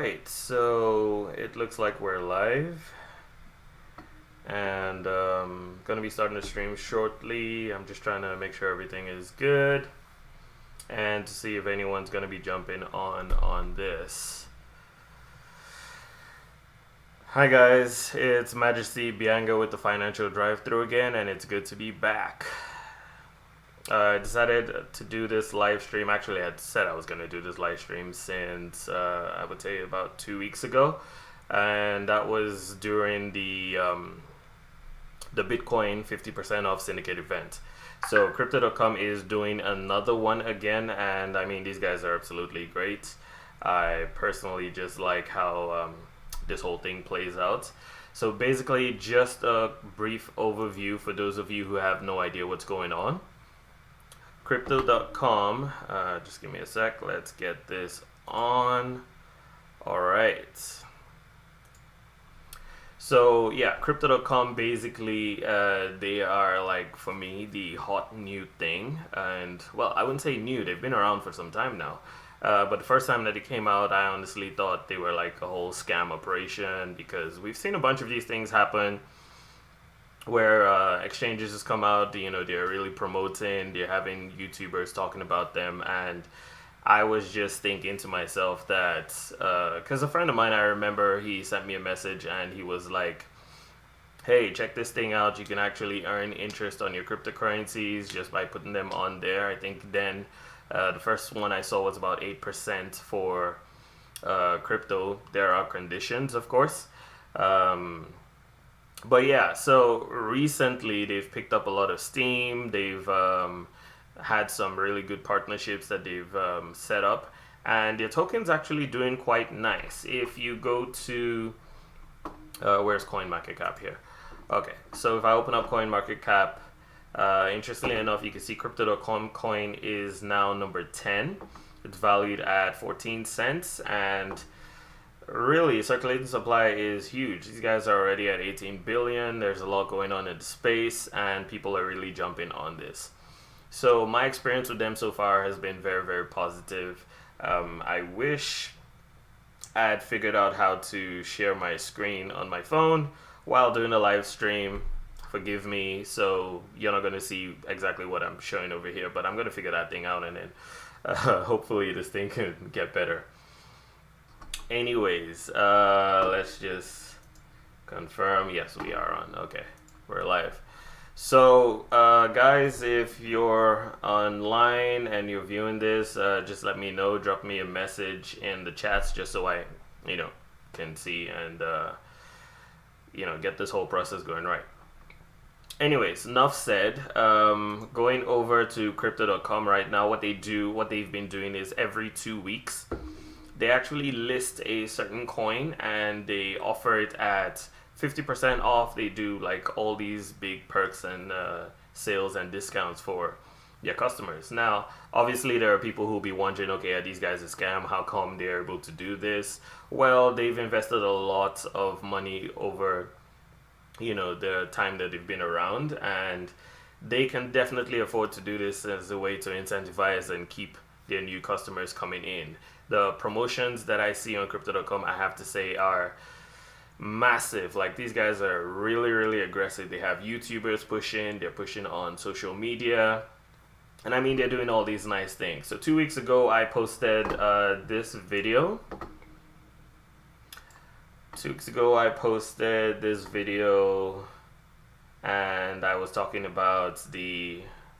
Alright, so it looks like we're live and gonna be starting the stream shortly. I'm just trying to make sure everything is good and to see if anyone's gonna be jumping on this. Hi guys, it's Majesty Ibianga with the financial drive-thru again, and it's good to be back. I decided to do this live stream. Actually, I had said I was going to do this live stream since I would say about 2 weeks ago, and that was during the Bitcoin 50% off Syndicate event. So Crypto.com is doing another one again, and I mean, these guys are absolutely great. I personally just like how this whole thing plays out. So basically, just a brief overview for those of you who have no idea what's going on. Crypto.com, just give me a sec, let's get this on. Alright, so yeah, Crypto.com basically they are, like, for me, the hot new thing. And well, I wouldn't say new, they've been around for some time now, but the first time that it came out, I honestly thought they were like a whole scam operation, because we've seen a bunch of these things happen where exchanges just come out, you know, they're really promoting, they're having YouTubers talking about them, and I was just thinking to myself that, because a friend of mine, I remember he sent me a message and he was like, hey, check this thing out, you can actually earn interest on your cryptocurrencies just by putting them on there. I think then the first one I saw was about 8% for crypto. There are conditions, of course. But yeah, so recently they've picked up a lot of steam. They've had some really good partnerships that they've set up, and their token's actually doing quite nice. If you go to, where's CoinMarketCap here? Okay, so if I open up CoinMarketCap, interestingly enough, you can see Crypto.com coin is now number 10. It's valued at 14 cents, and really, circulating supply is huge. These guys are already at 18 billion. There's a lot going on in the space, and people are really jumping on this. So my experience with them so far has been very, very positive. I wish I had figured out how to share my screen on my phone while doing a live stream. Forgive me, so you're not going to see exactly what I'm showing over here, but I'm going to figure that thing out, and then hopefully this thing can get better. Anyways, let's just confirm. Yes, we are on. Okay, we're live. So guys, if you're online and you're viewing this, just let me know. Drop me a message in the chats just so I can see and get this whole process going right. Anyways, enough said. Going over to Crypto.com right now, what they've been doing is every 2 weeks they actually list a certain coin and they offer it at 50% off. They do like all these big perks and sales and discounts for their customers. Now, obviously, there are people who'll be wondering, okay, are these guys a scam? How come they're able to do this? Well, they've invested a lot of money over, the time that they've been around, and they can definitely afford to do this as a way to incentivize and keep their new customers coming in. The promotions that I see on Crypto.com, I have to say, are massive. Like, these guys are really, really aggressive. They have YouTubers pushing, they're pushing on social media, and I mean, they're doing all these nice things. So 2 weeks ago, I posted this video. 2 weeks ago, I posted this video, and I was talking about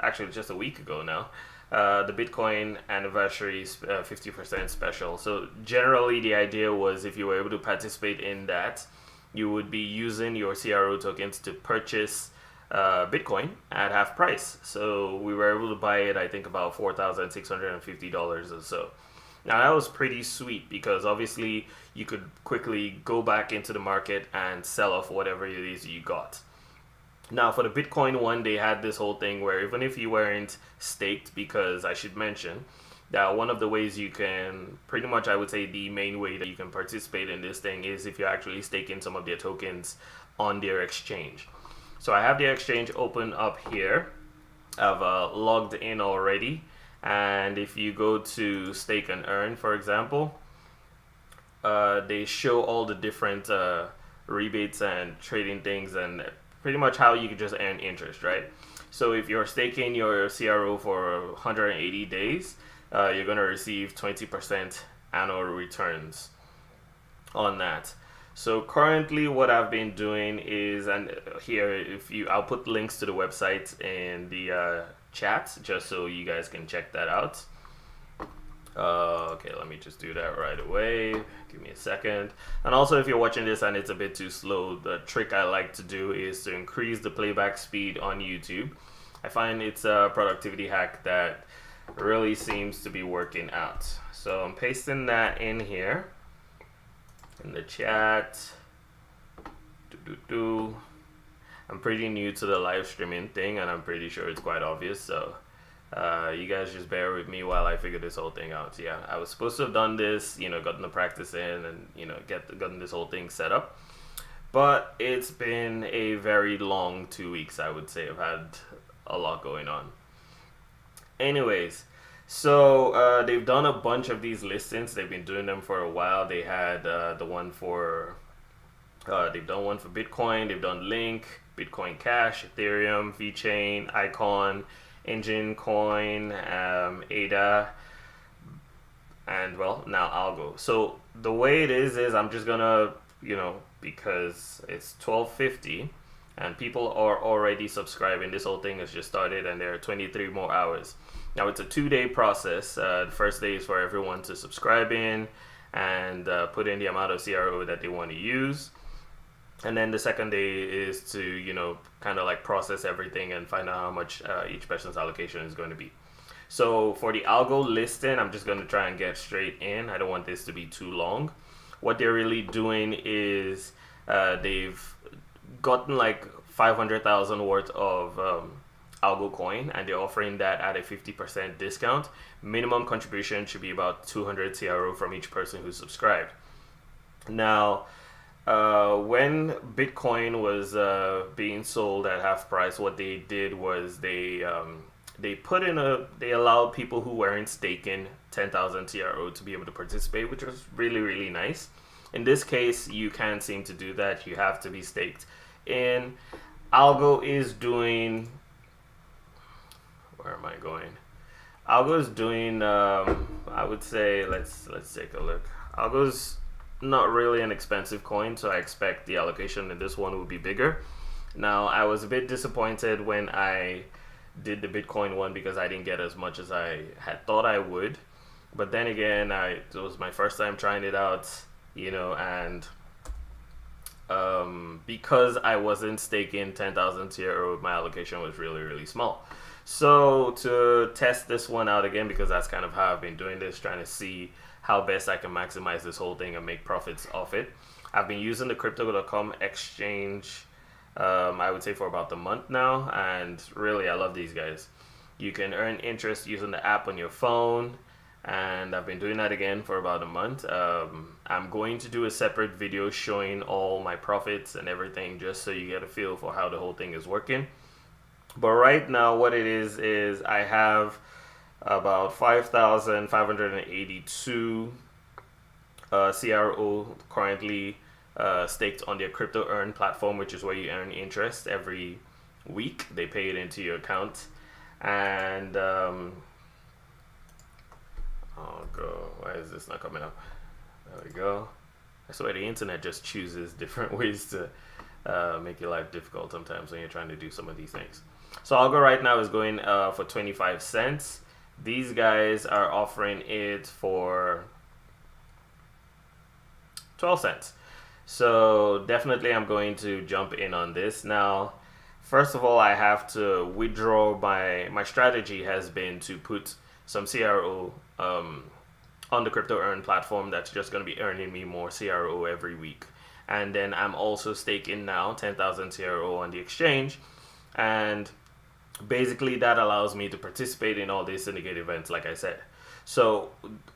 actually just a week ago now, the Bitcoin anniversary 50% special. So generally the idea was, if you were able to participate in that, you would be using your CRO tokens to purchase Bitcoin at half price. So we were able to buy it, I think, about $4,650 or so. Now that was pretty sweet, because obviously you could quickly go back into the market and sell off whatever it is you got. Now, for the Bitcoin one, they had this whole thing where even if you weren't staked, because I should mention that one of the ways you can, pretty much I would say the main way that you can participate in this thing is if you're actually staking some of their tokens on their exchange. So I have the exchange open up here. I've logged in already. And if you go to stake and earn, for example, they show all the different rebates and trading things and pretty much how you can just earn interest, right? So if you're staking your CRO for 180 days, you're going to receive 20% annual returns on that. So currently what I've been doing is, and here I'll put links to the website in the chat just so you guys can check that out. Okay, let me just do that right away. Give me a second. And also, if you're watching this and it's a bit too slow, the trick I like to do is to increase the playback speed on YouTube. I find it's a productivity hack that really seems to be working out. So I'm pasting that in here in the chat. I'm pretty new to the live streaming thing, and I'm pretty sure it's quite obvious, so you guys just bear with me while I figure this whole thing out. Yeah, I was supposed to have done this, gotten the practice in and, gotten this whole thing set up. But it's been a very long 2 weeks, I would say. I've had a lot going on. Anyways, so they've done a bunch of these listings. They've been doing them for a while. They had the one for, they've done one for Bitcoin. They've done Link, Bitcoin Cash, Ethereum, VeChain, Icon, Engine Coin, ADA, and well, now Algo. So the way it is I'm just gonna, because it's 12:50 and people are already subscribing. This whole thing has just started and there are 23 more hours. Now it's a 2-day process. The first day is for everyone to subscribe in and put in the amount of CRO that they want to use. And then the second day is to, kind of like process everything and find out how much each person's allocation is going to be. So for the algo listing, I'm just going to try and get straight in. I don't want this to be too long. What they're really doing is they've gotten like 500,000 worth of algo coin, and they're offering that at a 50% discount. Minimum contribution should be about 200 CRO from each person who's subscribed. Now, when Bitcoin was being sold at half price, what they did was they allowed people who weren't staking 10,000 TRO to be able to participate, which was really, really nice. In this case, you can't seem to do that. You have to be staked in. Algo is doing, where am I going? Algo is doing, I would say, let's take a look. Algo's not really an expensive coin, so I expect the allocation in this one will be bigger. Now, I was a bit disappointed when I did the Bitcoin one because I didn't get as much as I had thought I would. But then again, it was my first time trying it out, and because I wasn't staking 10,000 TRO, my allocation was really, really small. So to test this one out again, because that's kind of how I've been doing this, trying to see how best I can maximize this whole thing and make profits off it. I've been using the crypto.com exchange, I would say for about a month now, and really I love these guys. You can earn interest using the app on your phone, and I've been doing that again for about a month. I'm going to do a separate video showing all my profits and everything just so you get a feel for how the whole thing is working. But right now what it is I have about 5,582 CRO currently staked on their crypto earn platform, which is where you earn interest every week. They pay it into your account. And oh god, why is this not coming up? There we go. I swear the internet just chooses different ways to make your life difficult sometimes when you're trying to do some of these things. So Algo right now is going for 25 cents. These guys are offering it for 12 cents. So definitely I'm going to jump in on this. Now, first of all, I have to withdraw my strategy has been to put some CRO on the crypto earn platform that's just going to be earning me more CRO every week. And then I'm also staking now 10,000 CRO on the exchange, and basically that allows me to participate in all these syndicate events, like I said. So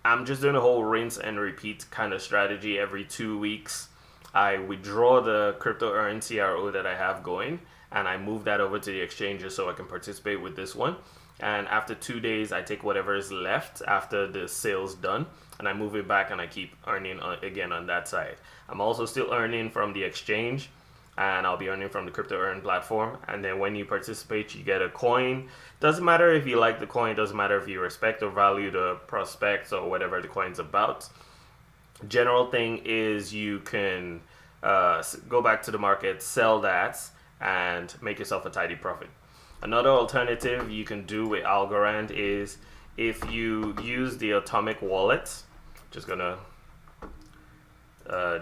I'm just doing a whole rinse and repeat kind of strategy. Every 2 weeks I withdraw the crypto earn CRO that I have going, and I move that over to the exchanges so I can participate with this one. And after 2 days, I take whatever is left after the sale's done, and I move it back, and I keep earning again on that side. I'm also still earning from the exchange, and I'll be earning from the crypto earn platform. And then when you participate, you get a coin. Doesn't matter if you like the coin, doesn't matter if you respect or value the prospects or whatever the coin's about. General thing is you can go back to the market, sell that, and make yourself a tidy profit. Another alternative you can do with Algorand is if you use the Atomic wallet. Just gonna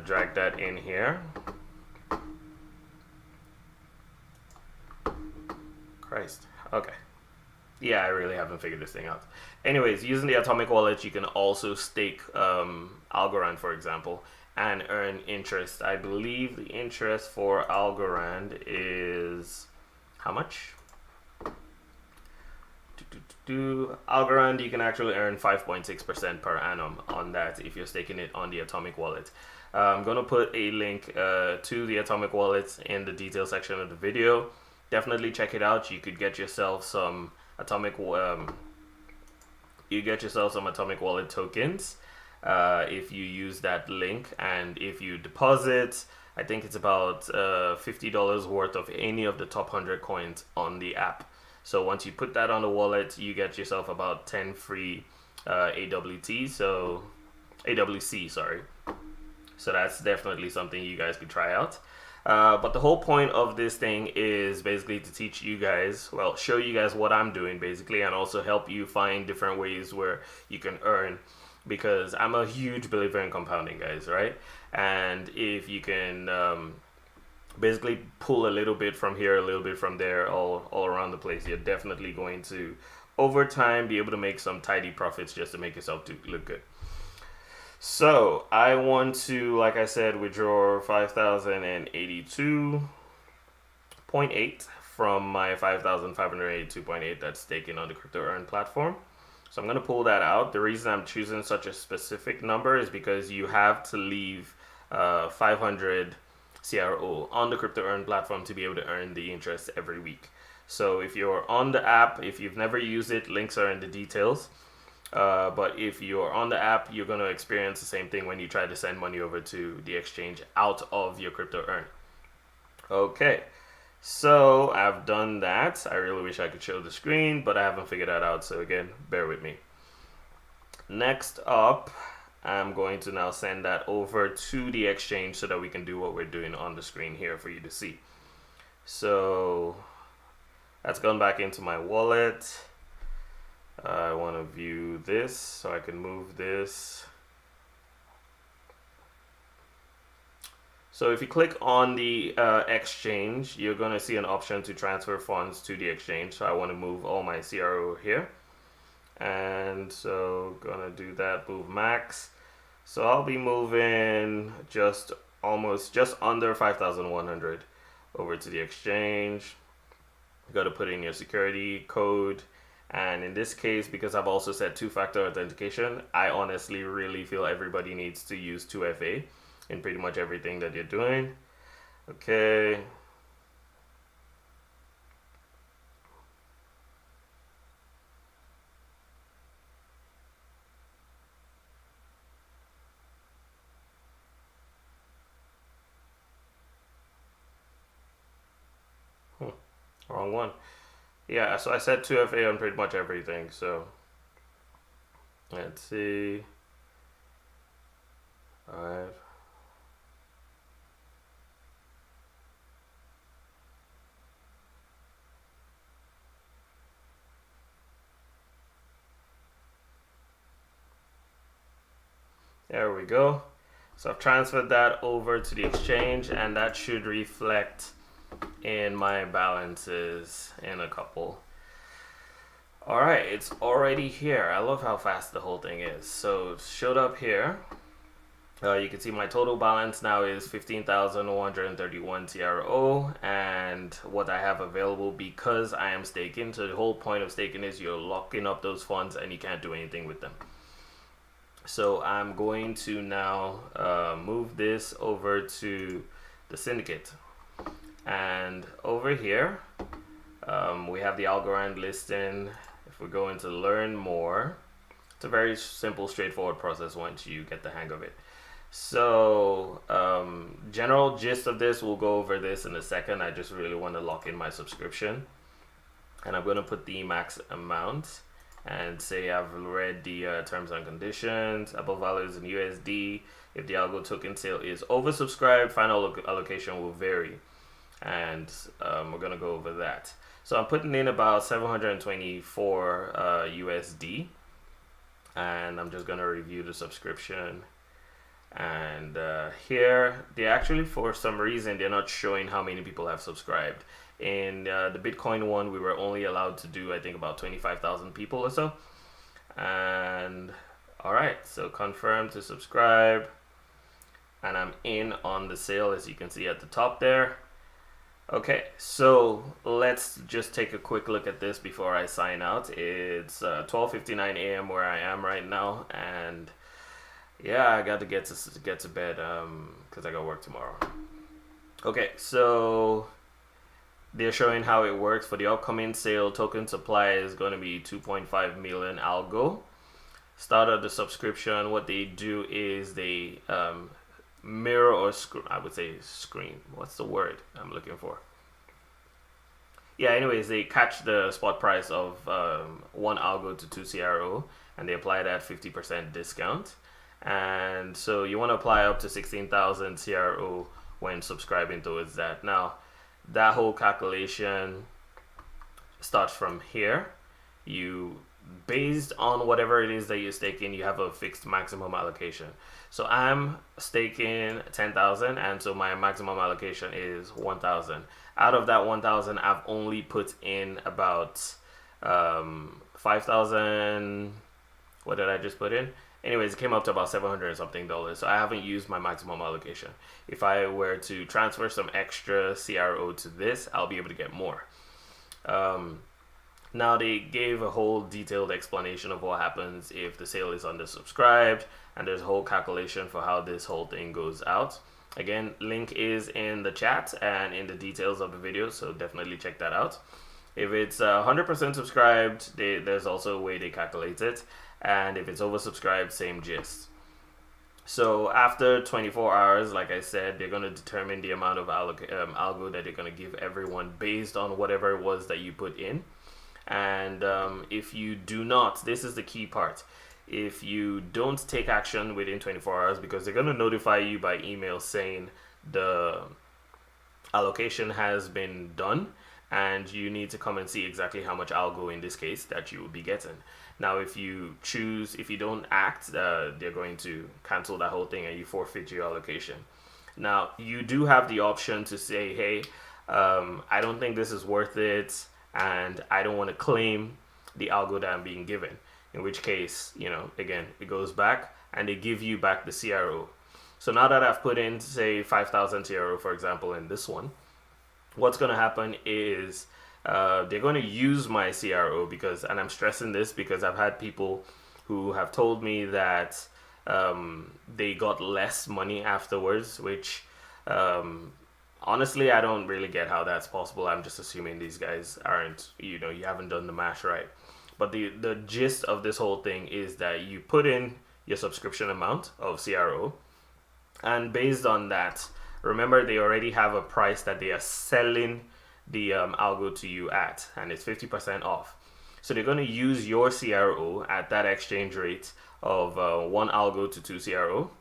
drag that in here. Christ. Okay. Yeah, I really haven't figured this thing out. Anyways, using the Atomic wallet, you can also stake Algorand, for example, and earn interest. I believe the interest for Algorand is how much? Algorand, you can actually earn 5.6% per annum on that if you're staking it on the Atomic wallet. I'm going to put a link to the Atomic wallet in the detail section of the video. Definitely check it out. You could get yourself some Atomic wallet tokens if you use that link, and if you deposit, I think it's about $50 worth of any of the top 100 coins on the app. So once you put that on the wallet, you get yourself about 10 free AWC, sorry. So that's definitely something you guys could try out. But the whole point of this thing is basically to teach you guys, well, show you guys what I'm doing basically, and also help you find different ways where you can earn, because I'm a huge believer in compounding, guys, right? And if you can basically pull a little bit from here, a little bit from there, all around the place, you're definitely going to, over time, be able to make some tidy profits just to make yourself look good. So I want to, like I said, withdraw 5,082.8 from my 5,582.8 that's taken on the crypto earn platform. So I'm going to pull that out. The reason I'm choosing such a specific number is because you have to leave 500 CRO on the crypto earn platform to be able to earn the interest every week. So if you're on the app, if you've never used it, links are in the details. But if you're on the app, you're going to experience the same thing when you try to send money over to the exchange out of your crypto earn. Okay, so I've done that. I really wish I could show the screen, but I haven't figured that out. So again, bear with me. Next up, I'm going to now send that over to the exchange so that we can do what we're doing on the screen here for you to see. So that's gone back into my wallet. I want to view this so I can move this. So if you click on the exchange, you're going to see an option to transfer funds to the exchange. So I want to move all my CRO here. And so gonna do that, move max. So I'll be moving just under 5,100 over to the exchange. You got to put in your security code. And in this case, because I've also set two-factor authentication, I honestly really feel everybody needs to use 2FA in pretty much everything that you're doing. Okay. Wrong one. Yeah, so I set 2FA on pretty much everything. So let's see. 5. There we go. So I've transferred that over to the exchange, and that should reflect in my balances in a couple. All right, it's already here. I love how fast the whole thing is. So it showed up here. You can see my total balance now is 15,131 TRO, and what I have available because I am staking. So the whole point of staking is you're locking up those funds and you can't do anything with them. So I'm going to now move this over to the Syndicate. And over here, we have the Algorand listing. If we go into learn more, it's a very simple, straightforward process once you get the hang of it. So general gist of this, we'll go over this in a second. I just really want to lock in my subscription, and I'm going to put the max amount and say I've read the terms and conditions. Above values in USD. If the algo token sale is oversubscribed, final allocation will vary, and we're going to go over that. So I'm putting in about 724 USD, and I'm just going to review the subscription. And here, they actually, for some reason, they're not showing how many people have subscribed. In the Bitcoin one, we were only allowed to do, I think, about 25,000 people or so. And all right, so confirm to subscribe. And I'm in on the sale, as you can see at the top there. Okay, so let's just take a quick look at this before I sign out. It's 12:59 a.m. where I am right now, and yeah, I got to get to bed because I got work tomorrow. Okay, so they're showing how it works. For the upcoming sale, token supply is going to be 2.5 million algo. Start of the subscription, what they do is they mirror or I would say screen. What's the word I'm looking for? Yeah, anyways, they catch the spot price of 1 algo to 2 CRO, and they apply that 50% discount. And so you want to apply up to 16,000 CRO when subscribing towards that. Now, that whole calculation starts from here. You, based on whatever it is that you're staking, you have a fixed maximum allocation. So I'm staking 10,000, and so my maximum allocation is 1,000. Out of that 1,000, I've only put in about 5,000. What did I just put in? Anyways, it came up to about $700 and something. So I haven't used my maximum allocation. If I were to transfer some extra CRO to this, I'll be able to get more. Now, they gave a whole detailed explanation of what happens if the sale is undersubscribed, and there's a whole calculation for how this whole thing goes out. Again, link is in the chat and in the details of the video, so definitely check that out. If it's 100% subscribed, there's also a way they calculate it, and if it's oversubscribed, same gist. So after 24 hours, like I said, they're going to determine the amount of algo that they're going to give everyone based on whatever it was that you put in. And if you do not, this is the key part, if you don't take action within 24 hours, because they're going to notify you by email saying the allocation has been done, and you need to come and see exactly how much algo in this case that you will be getting. Now, if you don't act, they're going to cancel that whole thing and you forfeit your allocation. Now, you do have the option to say, hey, I don't think this is worth it, and I don't want to claim the algo that I'm being given. In which case, again, it goes back and they give you back the CRO. So now that I've put in, say, 5,000 CRO, for example, in this one, what's going to happen is they're going to use my CRO because, and I'm stressing this because I've had people who have told me that they got less money afterwards, which honestly, I don't really get how that's possible. I'm just assuming these guys aren't, you haven't done the math right. But the gist of this whole thing is that you put in your subscription amount of CRO, and based on that, remember, they already have a price that they are selling the algo to you at, and it's 50% off. So they're going to use your CRO at that exchange rate of 1 algo to 2 CRO,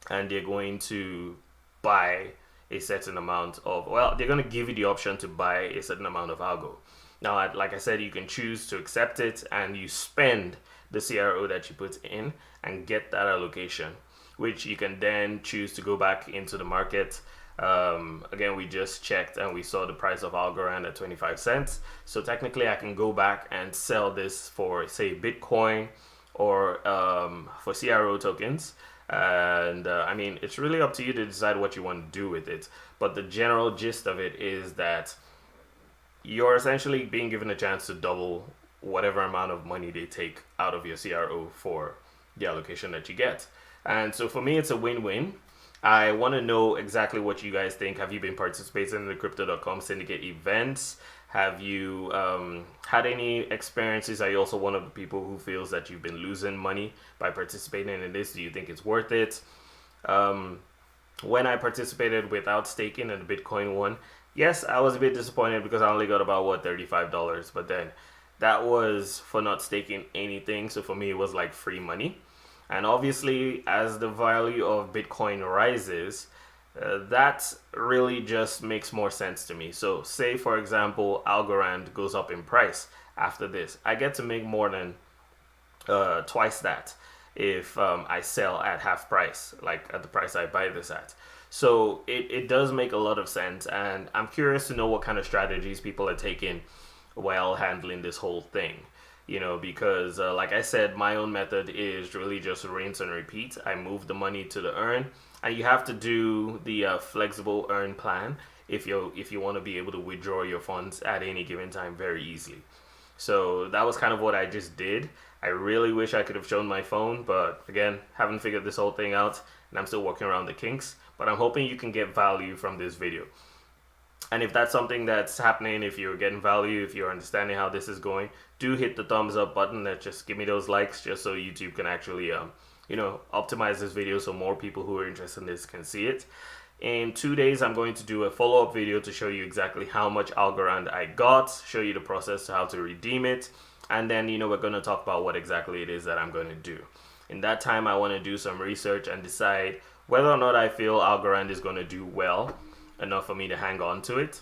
and they're going to buy a certain amount of, they're going to give you the option to buy a certain amount of algo. Now, like I said, you can choose to accept it, and you spend the CRO that you put in and get that allocation, which you can then choose to go back into the market. Again, we just checked and we saw the price of Algorand at 25 cents. So technically I can go back and sell this for, say, Bitcoin or for CRO tokens. And I mean, it's really up to you to decide what you want to do with it. But the general gist of it is that you're essentially being given a chance to double whatever amount of money they take out of your CRO for the allocation that you get. And so for me, it's a win-win. I want to know exactly what you guys think. Have you been participating in the crypto.com syndicate events? Have you had any experiences? Are you also one of the people who feels that you've been losing money by participating in this? Do you think it's worth it? Um, when I participated without staking in the Bitcoin one, yes, I was a bit disappointed because I only got about what $35, but then that was for not staking anything. So for me, it was like free money. And obviously, as the value of Bitcoin rises, that really just makes more sense to me. So, say for example, Algorand goes up in price after this, I get to make more than twice that if I sell at half price, like at the price I buy this at. So it does make a lot of sense, and I'm curious to know what kind of strategies people are taking while handling this whole thing. Because like I said, my own method is really just rinse and repeat. I move the money to the earn, and you have to do the flexible earn plan if you want to be able to withdraw your funds at any given time very easily. So that was kind of what I just did. I really wish I could have shown my phone, but again, haven't figured this whole thing out, and I'm still working around the kinks. But I'm hoping you can get value from this video. And if that's something that's happening, if you're getting value, if you're understanding how this is going, do hit the thumbs up button. That just give me those likes, just so YouTube can actually, optimize this video so more people who are interested in this can see it. In 2 days, I'm going to do a follow-up video to show you exactly how much Algorand I got, show you the process to how to redeem it, and then, we're going to talk about what exactly it is that I'm going to do. In that time, I want to do some research and decide whether or not I feel Algorand is going to do well enough for me to hang on to it,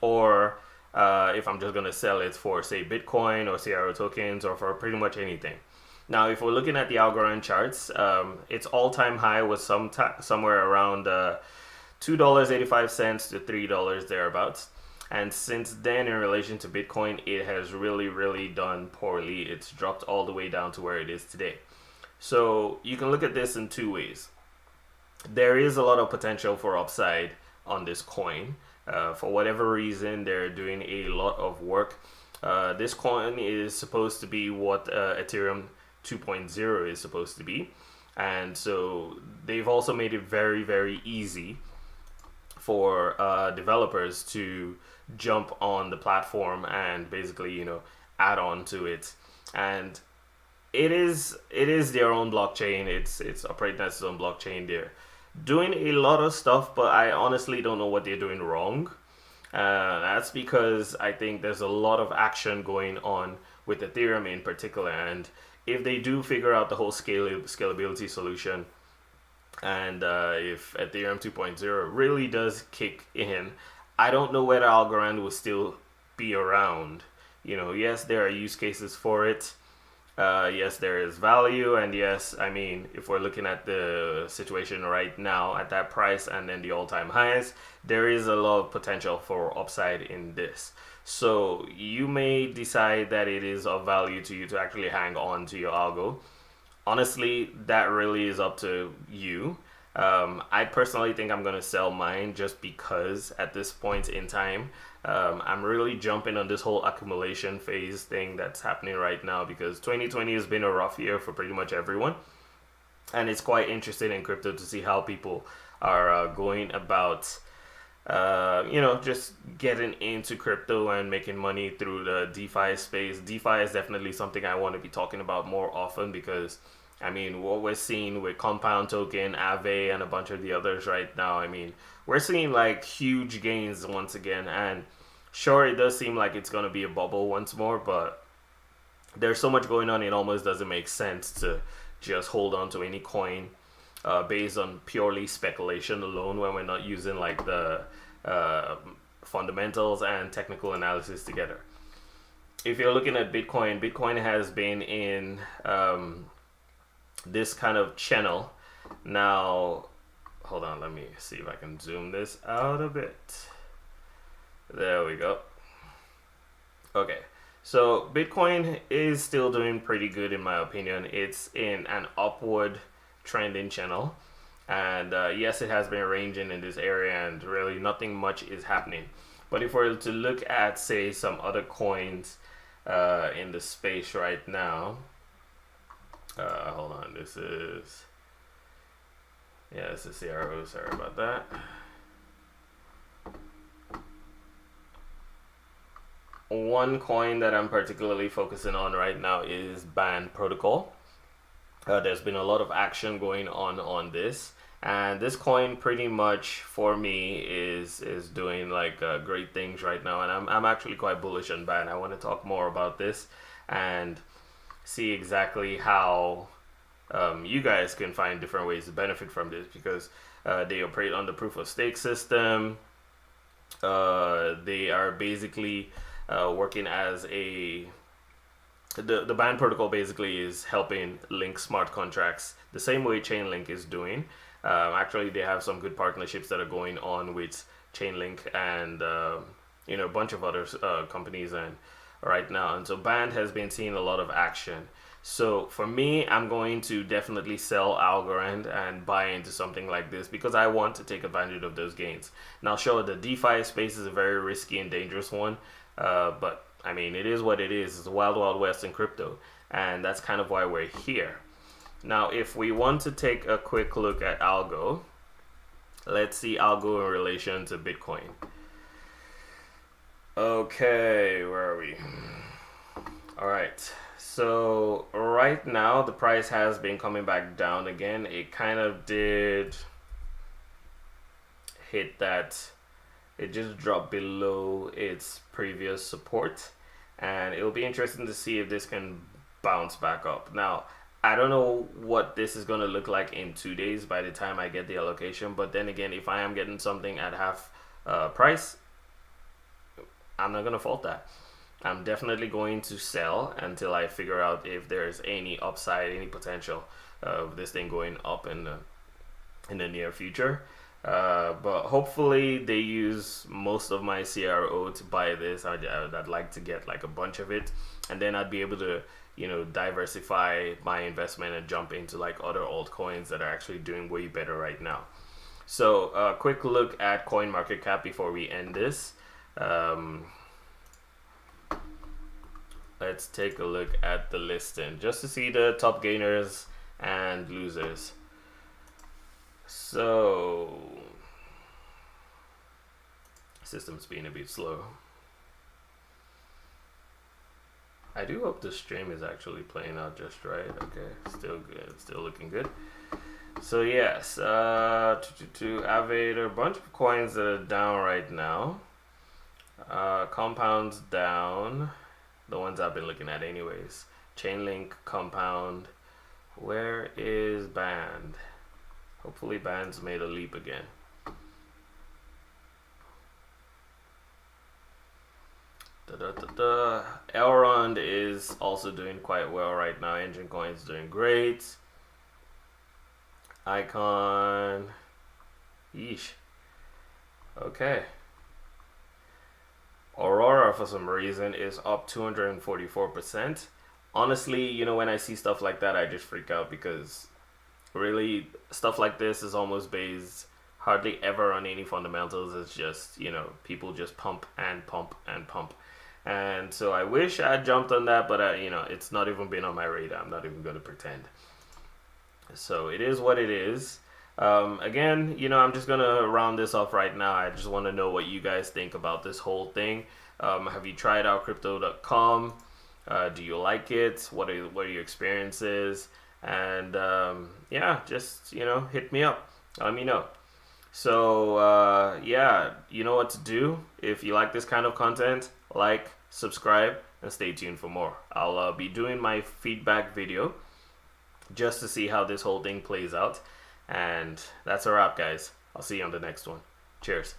or if I'm just going to sell it for, say, Bitcoin or CRO tokens, or for pretty much anything. Now, if we're looking at the Algorand charts, its all-time high was somewhere around $2.85 to $3 thereabouts. And since then, in relation to Bitcoin, it has really, really done poorly. It's dropped all the way down to where it is today. So you can look at this in two ways. There is a lot of potential for upside on this coin. For whatever reason, they're doing a lot of work. This coin is supposed to be what Ethereum 2.0 is supposed to be. And so they've also made it very, very easy for developers to jump on the platform and basically, add on to it. And it is their own blockchain. It's operating as its own blockchain. They're doing a lot of stuff, but I honestly don't know what they're doing wrong. That's because I think there's a lot of action going on with Ethereum in particular, and if they do figure out the whole scalability solution, and if Ethereum 2.0 really does kick in, I don't know whether Algorand will still be around. Yes, there are use cases for it. Yes, there is value, and yes, I mean, if we're looking at the situation right now at that price and then the all-time highs, there is a lot of potential for upside in this. So you may decide that it is of value to you to actually hang on to your algo. Honestly, that really is up to you. I personally think I'm going to sell mine just because at this point in time, I'm really jumping on this whole accumulation phase thing that's happening right now, because 2020 has been a rough year for pretty much everyone. And it's quite interesting in crypto to see how people are going about, just getting into crypto and making money through the DeFi space. DeFi is definitely something I want to be talking about more often, because I mean, what we're seeing with Compound Token, Aave, and a bunch of the others right now, I mean, we're seeing like huge gains once again. And sure, it does seem like it's going to be a bubble once more, but there's so much going on, it almost doesn't make sense to just hold on to any coin based on purely speculation alone when we're not using like the fundamentals and technical analysis together. If you're looking at Bitcoin, Bitcoin has been in this kind of channel. Now, hold on, let me see if I can zoom this out a bit. There we go. Okay, so Bitcoin is still doing pretty good in my opinion. It's in an upward trending channel, and yes, it has been ranging in this area, and really nothing much is happening. But if we're to look at, say, some other coins in the space right now, hold on, this is Yeah, it's a CRO. Sorry about that. One coin that I'm particularly focusing on right now is Band Protocol. There's been a lot of action going on this, and this coin pretty much for me is doing like great things right now, and I'm actually quite bullish on Band. I want to talk more about this and see exactly how you guys can find different ways to benefit from this, because they operate on the proof of stake system. They are basically working as the Band protocol basically is helping link smart contracts the same way Chainlink is doing. Actually, they have some good partnerships that are going on with Chainlink and a bunch of other companies and right now. And so Band has been seeing a lot of action. So for me, I'm going to definitely sell Algorand and buy into something like this because I want to take advantage of those gains. Now, sure, the DeFi space is a very risky and dangerous one, but I mean, it is what it is. It's a wild, wild west in crypto, and that's kind of why we're here. Now, if we want to take a quick look at algo, let's see algo in relation to Bitcoin. Okay, where are we? All right. So right now the price has been coming back down again. It kind of did hit that, it just dropped below its previous support, and it'll be interesting to see if this can bounce back up. Now, I don't know what this is going to look like in 2 days by the time I get the allocation, but then again, if I am getting something at half price, I'm not going to fault that. I'm definitely going to sell until I figure out if there's any upside, any potential of this thing going up in the near future. But hopefully they use most of my CRO to buy this. I'd like to get like a bunch of it, and then I'd be able to, diversify my investment and jump into like other altcoins that are actually doing way better right now. So a quick look at CoinMarketCap before we end this. Let's take a look at the listing just to see the top gainers and losers. So, system's being a bit slow. I do hope the stream is actually playing out just right. Okay, still good, still looking good. So yes, to Avid, a bunch of coins that are down right now. Compound's down. The ones I've been looking at anyways. Chainlink, Compound. Where is Band? Hopefully Band's made a leap again. Algorand is also doing quite well right now. Engine Coin's doing great. Icon. Yeesh. Okay. Aurora, for some reason, is up 244%. Honestly, when I see stuff like that, I just freak out, because really stuff like this is almost based hardly ever on any fundamentals. It's just, people just pump and pump and pump. And so I wish I jumped on that, but it's not even been on my radar. I'm not even going to pretend. So it is what it is. Again, I'm just gonna round this off right now. I just want to know what you guys think about this whole thing. Have you tried out crypto.com? Do you like it? What are your experiences? And yeah, just hit me up, let me know. So yeah, you know what to do. If you like this kind of content, like, subscribe, and stay tuned for more. I'll be doing my feedback video just to see how this whole thing plays out. And that's a wrap, guys. I'll see you on the next one. Cheers.